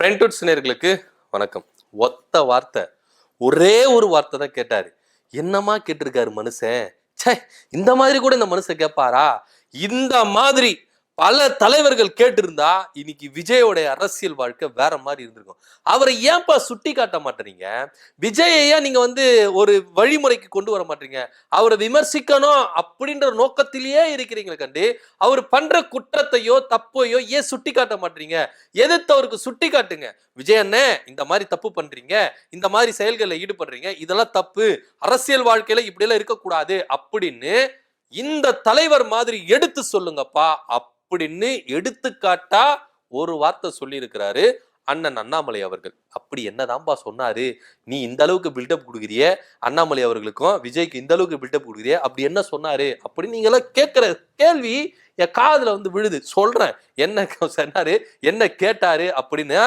ஃப்ரெண்ட்வுட்ஸ் நேயர்களுக்கு வணக்கம். ஒத்த வார்த்தை, ஒரே ஒரு வார்த்தை தான் கேட்டாரு. என்னமா கேட்டிருக்காரு மனுஷன். ச்சே, இந்த மாதிரி கூட இந்த மனுஷன் கேட்பாரா? இந்த மாதிரி பல தலைவர்கள் கேட்டிருந்தா இன்னைக்கு விஜயோடைய அரசியல் வாழ்க்கை வேற மாதிரி இருந்திருக்கும். அவரை ஏன்பா சுட்டி காட்ட மாட்டீங்க? விஜயை நீங்க ஒரு வழிமுறைக்கு கொண்டு வர மாட்டீங்க. அவரை விமர்சிக்கணும் அப்படின்ற நோக்கத்திலேயே இருக்கிறீங்களே கண்டு அவர் பண்ற குற்றத்தையோ தப்பையோ ஏன் சுட்டி காட்ட மாட்டீங்க? எதிர்த்து அவருக்கு சுட்டி காட்டுங்க. விஜய் அண்ணே, இந்த மாதிரி தப்பு பண்றீங்க, இந்த மாதிரி செயல்களில் ஈடுபடுறீங்க, இதெல்லாம் தப்பு, அரசியல் வாழ்க்கையில இப்படி எல்லாம் இருக்கக்கூடாது அப்படின்னு இந்த தலைவர் மாதிரி எடுத்து சொல்லுங்கப்பா அப்படின்னு எடுத்துக்காட்டா ஒரு வார்த்தை சொல்லி இருக்கிறாரு அண்ணன் அண்ணாமலை அவர்கள். அப்படி என்னதான்பா சொன்னாரு? நீ இந்த அளவுக்கு பில்டப் கொடுக்குறிய, அண்ணாமலை அவர்களுக்கும் விஜய்க்கு இந்த அளவுக்கு பில்டப் கொடுக்குறிய, அப்படி என்ன சொன்னாரு அப்படின்னு நீங்க எல்லாம் கேட்கிற கேள்வி என் காதுல விழுது. சொல்றேன் என்ன சொன்னாரு, என்ன கேட்டாரு அப்படின்னு.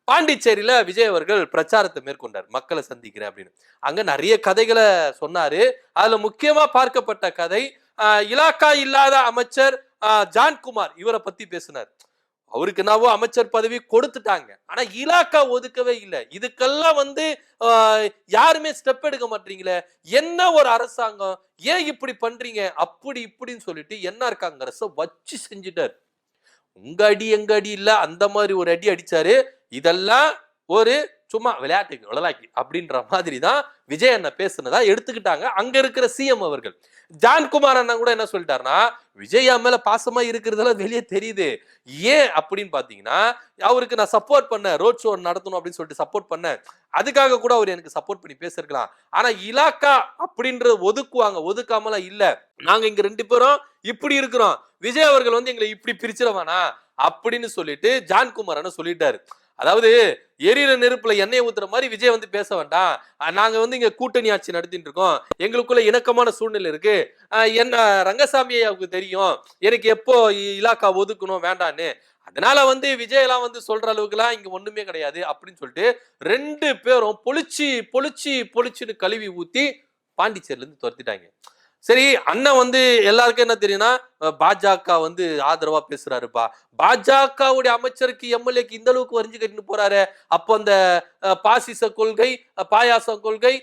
பாண்டிச்சேரியில விஜய் அவர்கள் பிரச்சாரத்தை மேற்கொண்டார், மக்களை சந்திக்கிறேன் அப்படின்னு. அங்க நிறைய கதைகளை சொன்னாரு. அதுல முக்கியமா பார்க்கப்பட்ட கதை இலாக்கா இல்லாத அமைச்சர் ஜான்குமார், இவரை பத்தி பேசினார். அவருக்கு என்னவோ அமைச்சர் பதவி கொடுத்துட்டாங்க, ஆனா இலாக்கா ஒதுக்கவே இல்லை. இதுக்கெல்லாம் யாருமே ஸ்டெப் எடுக்க மாட்டீங்களே, என்ன ஒரு அரசாங்கம், ஏன் இப்படி பண்றீங்க அப்படி இப்படின்னு சொல்லிட்டு என்ஆர் காங்கிரஸ் வச்சு செஞ்சுட்டாரு. உங்க அடி எங்க அடி இல்ல, அந்த மாதிரி ஒரு அடி அடிச்சாரு. இதெல்லாம் ஒரு சும்மா விளையாட்டுக்கு விளையாக்கி அப்படின்ற மாதிரி தான் விஜய் அண்ணன் பேசுனதா எடுத்துக்கிட்டாங்க அங்க இருக்கிற சிஎம் அவர்கள். ஜான்குமார் அண்ணன் கூட என்ன சொல்லிட்டாருன்னா, விஜய் மேல பாசமா இருக்கிறதெல்லாம் வெளியே தெரியுது. ஏன் அப்படின்னு பாத்தீங்கன்னா, அவருக்கு நான் சப்போர்ட் பண்ணேன், ரோட் ஷோ நடத்தணும் அப்படின்னு சொல்லிட்டு சப்போர்ட் பண்ணேன், அதுக்காக கூட அவர் எனக்கு சப்போர்ட் பண்ணி பேசிருக்கலாம். ஆனா இலாக்கா அப்படின்றது ஒதுக்குவாங்க, ஒதுக்காமலாம் இல்ல. நாங்க இங்க ரெண்டு பேரும் இப்படி இருக்கிறோம், விஜய் அவர்கள் எங்களை இப்படி பிரிச்சிடவானா அப்படின்னு சொல்லிட்டு ஜான்குமார் அண்ணன் சொல்லிட்டாரு. அதாவது எரியிற நெருப்புல எண்ணெயை ஊத்துற மாதிரி விஜய் பேச வேண்டாம், நாங்க இங்க கூட்டணி ஆட்சி நடத்திட்டு இருக்கோம், எங்களுக்குள்ள இணக்கமான சூழ்நிலை இருக்கு, என்ன ரங்கசாமி ஐயாவுக்கு தெரியும் எனக்கு எப்போ இலாக்கா ஒதுக்கணும் வேண்டான்னு, அதனால விஜய் எல்லாம் சொல்ற அளவுக்கு எல்லாம் இங்க ஒண்ணுமே கிடையாது அப்படின்னு சொல்லிட்டு ரெண்டு பேரும் பொழிச்சு பொழிச்சு பொழிச்சுன்னு கழுவி ஊத்தி பாண்டிச்சேரியில இருந்து துரத்திட்டாங்க. சரி, அண்ணன் எல்லாருக்கும் என்ன தெரியும்னா பாஜக ஆதரவா பேசுறாருப்பா, பாஜகவுடைய அமைச்சருக்கு எம்எல்ஏக்கு இந்த அளவுக்கு வரிஞ்சு கட்டின்னு போறாரு, அப்போ அந்த பாசிச கொள்கை, பாயாசம் கொள்கை,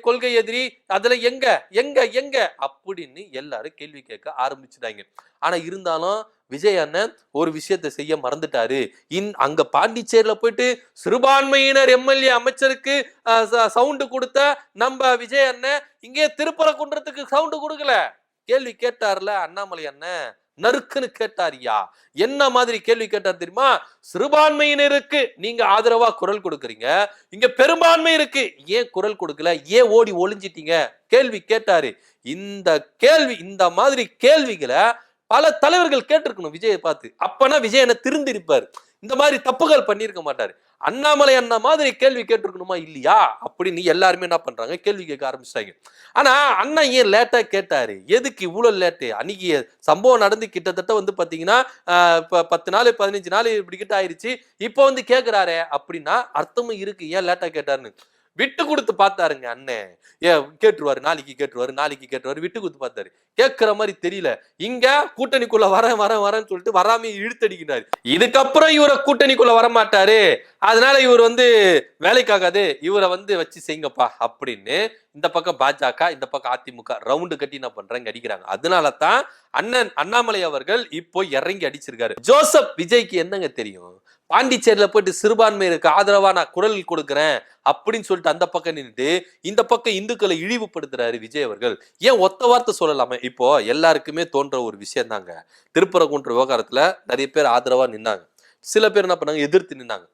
கொள்கை எதிரி, அதுல எங்க எங்க எங்க அப்படின்னு எல்லாரும் கேள்வி கேட்க ஆரம்பிச்சுட்டாங்க. ஆனா இருந்தாலும் விஜய் அண்ணன் ஒரு விஷயத்தை செய்ய மறந்துட்டாரு. அங்க பாண்டிச்சேரியில போயிட்டு சிறுபான்மையினர் எம்எல்ஏ அமைச்சருக்கு சவுண்டு கொடுத்த நம்ம விஜய் அண்ணன் இங்கே திருப்பரங்குன்றத்துக்கு சவுண்டு கொடுக்கல. கேள்வி கேட்டார்ல அண்ணாமலை அண்ணன், நறுக்குன்னு கேட்டாரியா. என்ன மாதிரி கேள்வி கேட்டார் தெரியுமா? சிறுபான்மையினருக்கு நீங்க ஆதரவா குரல் கொடுக்குறீங்க, இங்க பெரும்பான்மை இருக்கு, ஏன் குரல் கொடுக்கல, ஏன் ஓடி ஒளிஞ்சிட்டீங்க கேள்வி கேட்டாரு. இந்த மாதிரி கேள்விகளை பல தலைவர்கள் கேட்டிருக்கணும் விஜயை பார்த்து. அப்பனா விஜய் என்ன திருந்திருப்பாரு, இந்த மாதிரி தப்புகள் பண்ணிருக்க மாட்டாரு. அண்ணாமலை அண்ணா மாதிரி கேள்வி கேட்டிருக்கணுமா இல்லையா அப்படின்னு எல்லாருமே என்ன பண்றாங்க, கேள்வி கேட்க ஆரம்பிச்சிட்டாங்க. ஆனா அண்ணா ஏன் லேட்டா கேட்டாரு, எதுக்கு இவ்வளவு லேட்டு? அன்னைக்கு சம்பவம் நடந்து கிட்டத்தட்ட பாத்தீங்கன்னா 10 நாள் 15 நாள் இப்படி கிட்ட ஆயிருச்சு. இப்போ கேக்குறாரு அப்படின்னா அர்த்தமும் இருக்கு, ஏன் லேட்டா கேட்டாருன்னு. விட்டு கொடுத்து பார்த்தாருங்க அண்ணன். கேட்டுருவாரு, நாளைக்கு கேட்டுருவாரு, விட்டு கொடுத்து பார்த்தாரு. கேட்கிற மாதிரி தெரியல. இங்க கூட்டணிக்குள்ள வரேன்னு சொல்லிட்டு வராம இழுத்தடிக்கிறாரு. இதுக்கப்புறம் இவரை கூட்டணிக்குள்ள வரமாட்டாரு, அதனால இவர் வேலைக்காகாது, இவரை வச்சு செய்யுங்கப்பா அப்படின்னு இந்த பக்கம் பாஜக, இந்த பக்கம் அதிமுக ரவுண்டு கட்டி என்ன பண்றாங்க, அடிக்கிறாங்க. அதனாலதான் அண்ணன் அண்ணாமலை அவர்கள் இப்போ இறங்கி அடிச்சிருக்காரு. ஜோசப் விஜய்க்கு என்னங்க தெரியும்? பாண்டிச்சேரியில போயிட்டு சிறுபான்மையினருக்கு ஆதரவா நான் குரல் கொடுக்குறேன் அப்படின்னு சொல்லிட்டு அந்த பக்கம் நின்றுட்டு இந்த பக்கம் இந்துக்களை இழிவுபடுத்துறாரு விஜய் அவர்கள். ஏன் ஒத்த வார்த்தை சொல்லலாமே? இப்போ எல்லாருக்குமே தோன்ற ஒரு விஷயம் தாங்க, திருப்பரங்குன்ற விவகாரத்துல நிறைய பேர் ஆதரவா நின்னாங்க, சில பேர் என்ன பண்ணாங்க, எதிர்த்து நின்னாங்க.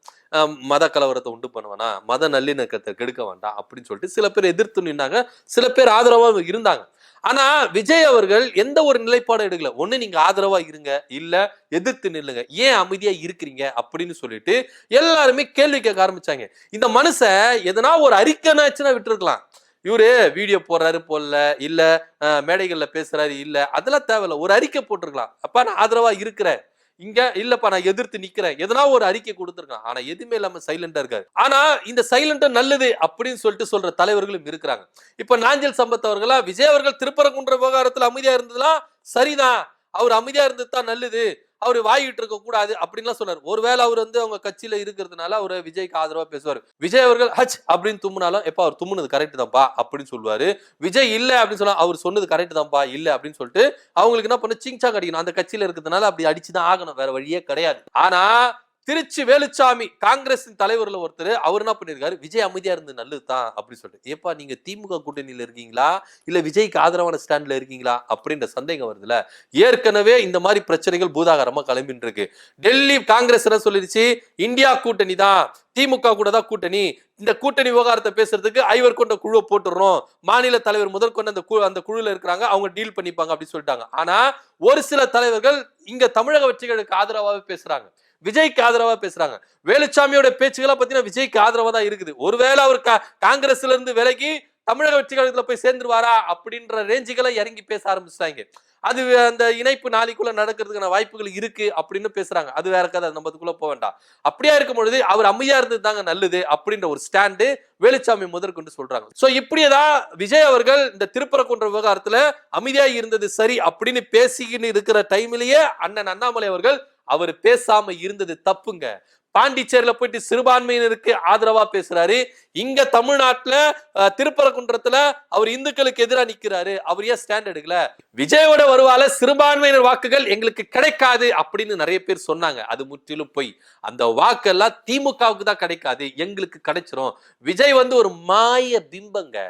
மத கலவரத்தை உண்டு பண்ணுவானா, மத நல்லிணக்கத்தை கெடுக்க வேண்டாம் அப்படின்னு சொல்லிட்டு சில பேர் எதிர்த்து நின்னாங்க, சில பேர் ஆதரவா இருந்தாங்க. ஆனா விஜய் அவர்கள் எந்த ஒரு நிலைப்பாடும் எடுக்கல. ஒண்ணு நீங்க ஆதரவா இருங்க, இல்ல எதிர்த்து நில்லுங்க, ஏன் அமைதியா இருக்கிறீங்க அப்படின்னு சொல்லிட்டு எல்லாருமே கேள்வி கேட்க ஆரம்பிச்சாங்க. இந்த மனுஷன் எதனா ஒரு அறிக்கைனாச்சுன்னா விட்டு இருக்கலாம். இவரு வீடியோ போடுறாரு போடல, இல்ல மேடைகள்ல பேசுறாரு இல்ல, அதெல்லாம் தேவையில்ல, ஒரு அறிக்கை போட்டிருக்கலாம், அப்பா நான் ஆதரவா இருக்கிறேன், இங்க இல்லப்பா நான் எதிர்த்து நிக்கிறேன், எதனா ஒரு அறிக்கை கொடுத்துருக்கான். ஆனா எதுவுமே இல்லாம சைலண்டா இருக்காரு. ஆனா இந்த சைலண்டா நல்லது அப்படின்னு சொல்லிட்டு சொல்ற தலைவர்களும் இருக்கிறாங்க. இப்ப நாஞ்சில் சம்பத் அவர்களா, விஜய் அவர்கள் திருப்பரங்குன்ற விவகாரத்துல அமைதியா இருந்ததுலாம் சரிதான், அவர் அமைதியா இருந்தது தான் நல்லது, அவர் வாயிட்டு இருக்க கூடாது அப்படின்லாம் சொன்னார். ஒருவேளை அவர் வந்து அவங்க கட்சியில இருக்கிறதுனால அவர் விஜய்க்கு ஆதரவா பேசுவார். விஜய் அவர்கள் ஹச் அப்படின்னு தும்முனாலும் எப்ப அவர் தும்முனது கரெக்ட் தான்ப்பா அப்படின்னு சொல்லுவாரு. விஜய் இல்ல அப்படின்னு சொன்னா அவர் சொன்னது கரெக்ட் தான்ப்பா இல்ல அப்படின்னு சொல்லிட்டு அவங்களுக்கு என்ன பண்ண சிங்சாங் அடிக்கணும். அந்த கட்சியில இருக்கிறதுனால அப்படி அடிச்சுதான் ஆகணும், வேற வழியே கிடையாது. ஆனா திருச்சி வேலுச்சாமி காங்கிரஸ் தலைவர்ல ஒருத்தர் அவர் என்ன பண்ணிருக்காரு, விஜய் அமைதியா இருந்து நல்லதுதான் அப்படின்னு சொல்லிட்டு. ஏப்பா நீங்க திமுக கூட்டணியில இருக்கீங்களா இல்ல விஜய்க்கு ஆதரவான ஸ்டாண்ட்ல இருக்கீங்களா அப்படின்ற சந்தேகம் வருதுல. ஏற்கனவே இந்த மாதிரி பிரச்சனைகள் பூதாகரமா கிளம்பிட்டு இருக்கு. டெல்லி காங்கிரஸ் என்ன சொல்லிருச்சு, இந்தியா கூட்டணி தான், திமுக கூட தான் கூட்டணி, இந்த கூட்டணி விவகாரத்தை பேசுறதுக்கு ஐவர் கொண்ட குழுவை போட்டுறோம், மாநில தலைவர் முதற்கொண்டு அந்த குழுல இருக்கிறாங்க, அவங்க டீல் பண்ணிப்பாங்க அப்படின்னு சொல்லிட்டாங்க. ஆனா ஒரு சில தலைவர்கள் இங்க தமிழக வெற்றிகளுக்கு ஆதரவாக பேசுறாங்க, விஜய்க்கு ஆதரவா பேசுறாங்க. வேலுச்சாமியோட பேச்சுக்களை பத்தினா விஜய்க்கு ஆதரவா தான் இருக்குது. ஒருவேளை அவர் காங்கிரஸ்ல இருந்து விலகி தமிழக வெற்றி கழகத்துல போய் சேர்ந்துருவாரா அப்படின்ற ரேஞ்சுகளை இறங்கி பேச ஆரம்பிச்சிட்டாங்க. அது அந்த இணைப்பு நாளைக்குள்ள நடக்கிறதுக்கான வாய்ப்புகள் இருக்கு அப்படின்னு பேசுறாங்க. அது வேற கதை, நம்ம அதுக்குள்ள போக வேண்டாம். அப்படியா இருக்கும் பொழுது அவர் அமைதியா இருந்தது தாங்க நல்லது அப்படின்ற ஒரு ஸ்டாண்டு வேலுச்சாமி முதற்கொண்டு சொல்றாங்க. சோ இப்படியேதான் விஜய் அவர்கள் இந்த திருப்பரங்குன்ற விவகாரத்துல அமைதியா இருந்தது சரி அப்படின்னு பேசிக்கின்னு இருக்கிற டைம்லயே அண்ணன் அண்ணாமலை அவர்கள் அவர் பேசாம இருந்தது தப்புங்க. பாண்டிச்சேரியில போயிட்டு சிறுபான்மையினருக்கு ஆதரவா பேசுறாரு. இங்க தமிழ்நாட்டுல திருப்பரங்குன்றத்துல அவர் இந்துக்களுக்கு எதிராக நிக்கிறாரு. அவர் ஏன் ஸ்டாண்ட் எடுக்கல? விஜயோட வருவால சிறுபான்மையினர் வாக்குகள் எங்களுக்கு கிடைக்காது அப்படின்னு நிறைய பேர் சொன்னாங்க. அது முற்றிலும் போய். அந்த வாக்கெல்லாம் திமுகவுக்கு தான் கிடைக்காது, எங்களுக்கு கிடைச்சிரும். விஜய் வந்து ஒரு மாய பிம்பங்க.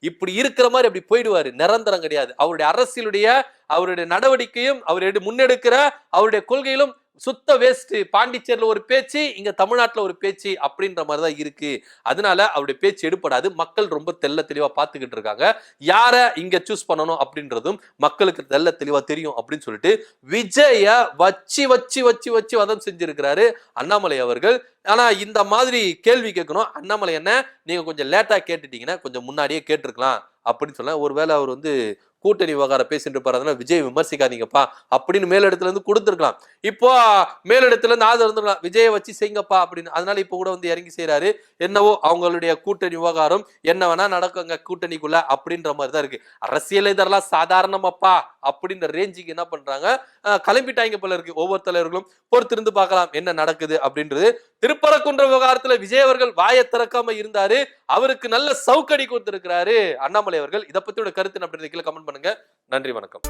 இப்படி இருக்கிற மாதிரி அப்படி போயிடுவாரு, நிரந்தரம் கிடையாது. அவருடைய அரசியலுடைய அவருடைய நடவடிக்கையும் அவர் முன்னெடுக்கிற அவருடைய கொள்கையிலும் சுத்த வேஸ்ட். பாண்டிச்சேரியில ஒரு பேச்சு, இங்க தமிழ்நாட்டுல ஒரு பேச்சு அப்படின்ற மாதிரிதான் இருக்கு. அதனால அவருடைய பேச்சு எடுப்படாது. மக்கள் ரொம்ப தெல்ல தெளிவா பாத்துக்கிட்டு இருக்காங்க. யார இங்க சூஸ் பண்ணணும் அப்படின்றதும் மக்களுக்கு தெல்ல தெளிவா தெரியும் அப்படின்னு சொல்லிட்டு விஜய வச்சு வச்சு வச்சு வச்சு வதம் செஞ்சிருக்கிறாரு அண்ணாமலை அவர்கள். ஆனா இந்த மாதிரி கேள்வி கேட்கணும், அண்ணாமலை என்ன நீங்க கொஞ்சம் லேட்டா கேட்டுட்டீங்கன்னா கொஞ்சம் முன்னாடியே கேட்டிருக்கலாம் அப்படின்னு சொல்ல. ஒருவேளை அவர் வந்து கூட்டணி விவகாரம் பேசிட்டு போறதுனா விஜய் விமர்சிக்காதீங்கப்பா அப்படின்னு மேலிடத்துல இருந்து கொடுத்துருக்கலாம். இப்போ மேலிடத்துல இருந்து ஆதரவு இருந்திருக்கலாம், விஜயை வச்சு செய்யுங்கப்பா அப்படின்னு. அதனால இப்போ கூட வந்து இறங்கி செய்யறாரு. என்னவோ அவங்களுடைய கூட்டணி விவகாரம் என்ன வேணா நடக்குங்க கூட்டணிக்குள்ள அப்படின்ற மாதிரி தான் இருக்கு. அரசியல் இதெல்லாம் சாதாரணமாப்பா அப்படின்ற ரேஞ்சுக்கு என்ன பண்றாங்க, கிளம்பிட்டாங்க போல இருக்கு. ஒவ்வொரு தலைவர்களும் பொறுத்திருந்து பார்க்கலாம் என்ன நடக்குது அப்படின்றது. திருப்பரங்குன்ற விவகாரத்துல விஜய் அவர்கள் வாயை திறக்காம இருந்தாரு, அவருக்கு நல்ல சவுக்கடி கொடுத்திருக்கிறாரு அண்ணாமலை அவர்கள். இதை பத்தியோட கருத்து அப்படின்றதுல கமெண்ட் பண்ணுங்க. நன்றி, வணக்கம்.